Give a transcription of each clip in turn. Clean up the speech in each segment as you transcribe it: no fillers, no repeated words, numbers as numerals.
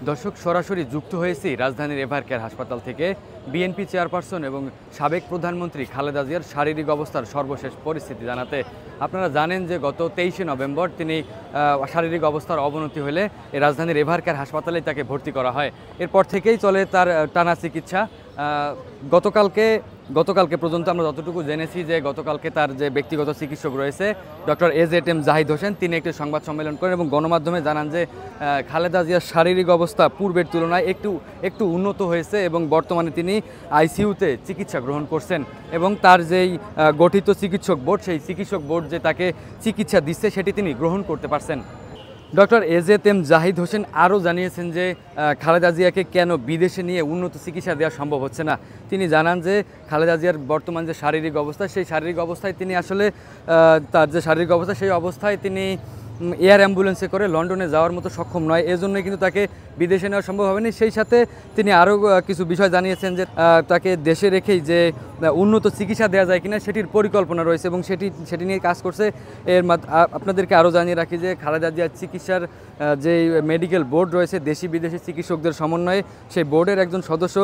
দর্শক সরাসরি যুক্ত হয়েছি রাজধানীর এভারকেয়ার হাসপাতাল থেকে বিএনপি চেয়ারপারসন এবং সাবেক প্রধানমন্ত্রী খালেদা জিয়ার শারীরিক অবস্থার সর্বশেষ পরিস্থিতি জানাতে। আপনারা জানেন যে গত 23শে নভেম্বর তিনি শারীরিক অবস্থার অবনতি হলে রাজধানীর এভারকেয়ার হাসপাতালেই তাকে ভর্তি করা হয়। এরপর থেকেই চলে তার টানা চিকিৎসা। গতকালকে পর্যন্ত আমরা যতটুকু জেনেছি যে গতকালকে তার যে ব্যক্তিগত চিকিৎসক রয়েছে ডক্টর এজেএম জাহিদ হোসেন, তিনি একটি সংবাদ সম্মেলন করেন এবং গণমাধ্যমে জানান যে খালেদা জিয়ার শারীরিক অবস্থা পূর্বের তুলনায় একটু উন্নত হয়েছে এবং বর্তমানে তিনি আইসিইউতে চিকিৎসা গ্রহণ করছেন এবং তার যেই গঠিত চিকিৎসক বোর্ড, সেই চিকিৎসক বোর্ড যে তাকে চিকিৎসা দিচ্ছে সেটি তিনি গ্রহণ করতে পারছেন। ডক্টর এজেএম জাহিদ হোসেন আরও জানিয়েছেন যে খালেদা জিয়াকে কেন বিদেশে নিয়ে উন্নত চিকিৎসা দেওয়া সম্ভব হচ্ছে না। তিনি জানান যে খালেদা জিয়ার বর্তমান যে শারীরিক অবস্থা, সেই শারীরিক অবস্থায় তিনি আসলে তার যে শারীরিক অবস্থা সেই অবস্থায় তিনি এয়ার অ্যাম্বুলেন্সে করে লন্ডনে যাওয়ার মতো সক্ষম নয়, এজন্যই কিন্তু তাকে বিদেশে নেওয়া সম্ভব হয়নি। সেই সাথে তিনি আরও কিছু বিষয় জানিয়েছেন যে তাকে দেশে রেখেই যে উন্নত চিকিৎসা দেওয়া যায় কিনা সেটির পরিকল্পনা রয়েছে এবং সেটি নিয়ে কাজ করছে। আপনাদেরকে আরও জানিয়ে রাখি যে খালেদা জিয়ার চিকিৎসার যে মেডিকেল বোর্ড রয়েছে দেশি বিদেশি চিকিৎসকদের সমন্বয়ে, সেই বোর্ডের একজন সদস্য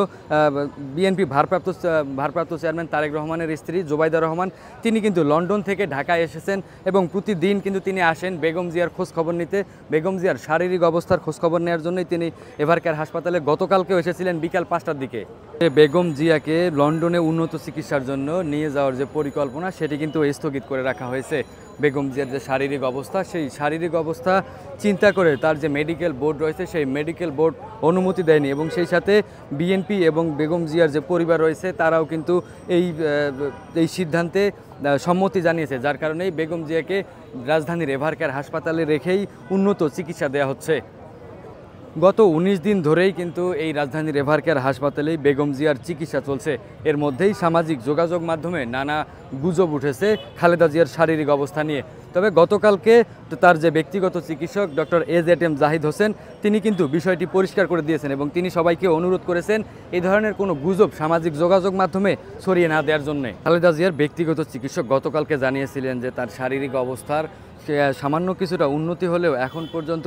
বিএনপি ভারপ্রাপ্ত চেয়ারম্যান তারেক রহমানের স্ত্রী জোবাইদা রহমান, তিনি কিন্তু লন্ডন থেকে ঢাকায় এসেছেন এবং প্রতিদিন কিন্তু তিনি আসেন বেগম জিয়ার খোঁজখবর নিতে, বেগম জিয়ার শারীরিক অবস্থার খোঁজখবর নেওয়ার জন্যই তিনি এভারকেয়ার হাসপাতালে গতকালকেও এসেছিলেন বিকাল 5টার দিকে। বেগম জিয়াকে লন্ডনে উন্নত চিকিৎসার জন্য নিয়ে যাওয়ার যে পরিকল্পনা সেটি কিন্তু স্থগিত করে রাখা হয়েছে। বেগম জিয়ার যে শারীরিক অবস্থা, সেই শারীরিক অবস্থা চিন্তা করে তার যে মেডিকেল বোর্ড রয়েছে সেই মেডিকেল বোর্ড অনুমতি দেয়নি এবং সেই সাথে বিএনপি এবং বেগম জিয়ার যে পরিবার রয়েছে তারাও কিন্তু এই সিদ্ধান্তে সম্মতি জানিয়েছে, যার কারণেই বেগম জিয়াকে রাজধানীর এভারকেয়ার হাসপাতালে রেখেই উন্নত চিকিৎসা দেওয়া হচ্ছে। গত 19 দিন ধরেই কিন্তু এই রাজধানীর এভারকেয়ার হাসপাতালেই বেগম জিয়ার চিকিৎসা চলছে। এর মধ্যেই সামাজিক যোগাযোগ মাধ্যমে নানা গুজব উঠেছে খালেদা জিয়ার শারীরিক অবস্থা নিয়ে। তবে গতকালকে তার যে ব্যক্তিগত চিকিৎসক ডক্টর এজেএম জাহিদ হোসেন, তিনি কিন্তু বিষয়টি পরিষ্কার করে দিয়েছেন এবং তিনি সবাইকে অনুরোধ করেছেন এই ধরনের কোনো গুজব সামাজিক যোগাযোগ মাধ্যমে ছড়িয়ে না দেওয়ার জন্যে। খালেদা জিয়ার ব্যক্তিগত চিকিৎসক গতকালকে জানিয়েছিলেন যে তার শারীরিক অবস্থার সামান্য কিছুটা উন্নতি হলেও এখন পর্যন্ত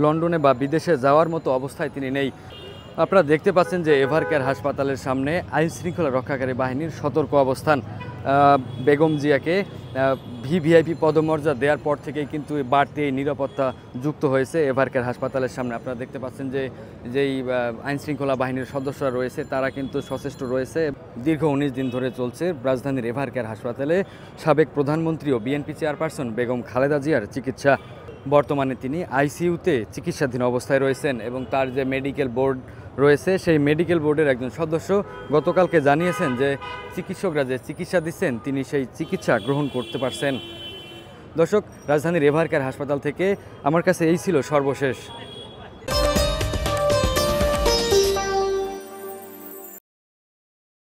লন্ডনে বা বিদেশে যাওয়ার মতো অবস্থায় তিনি নেই। আপনারা দেখতে পাচ্ছেন যে এভারকেয়ার হাসপাতালের সামনে আইনশৃঙ্খলা রক্ষাকারী বাহিনীর সতর্ক অবস্থান। বেগম জিয়াকে ভিভিআইপি পদমর্যাদা দেওয়ার পর থেকেই কিন্তু বাড়তি এই নিরাপত্তা যুক্ত হয়েছে এভারকেয়ার হাসপাতালের সামনে। আপনারা দেখতে পাচ্ছেন যে যেই আইনশৃঙ্খলা বাহিনীর সদস্যরা রয়েছে তারা কিন্তু সচেষ্ট রয়েছে। দীর্ঘ 19 দিন ধরে চলছে রাজধানীর এভারকেয়ার হাসপাতালে সাবেক প্রধানমন্ত্রী ও বিএনপি চেয়ারপারসন বেগম খালেদা জিয়ার চিকিৎসা। বর্তমানে তিনি আইসিইউতে চিকিৎসাধীন অবস্থায় রয়েছেন এবং তার যে মেডিকেল বোর্ড রয়েছে সেই মেডিকেল বোর্ডের একজন সদস্য গতকালকে জানিয়েছেন যে চিকিৎসকরা যে চিকিৎসা দিচ্ছেন তিনি সেই চিকিৎসা গ্রহণ করতে পারছেন। দর্শক, রাজধানীর এভারকেয়ার হাসপাতাল থেকে আমার কাছে এই ছিল সর্বশেষ।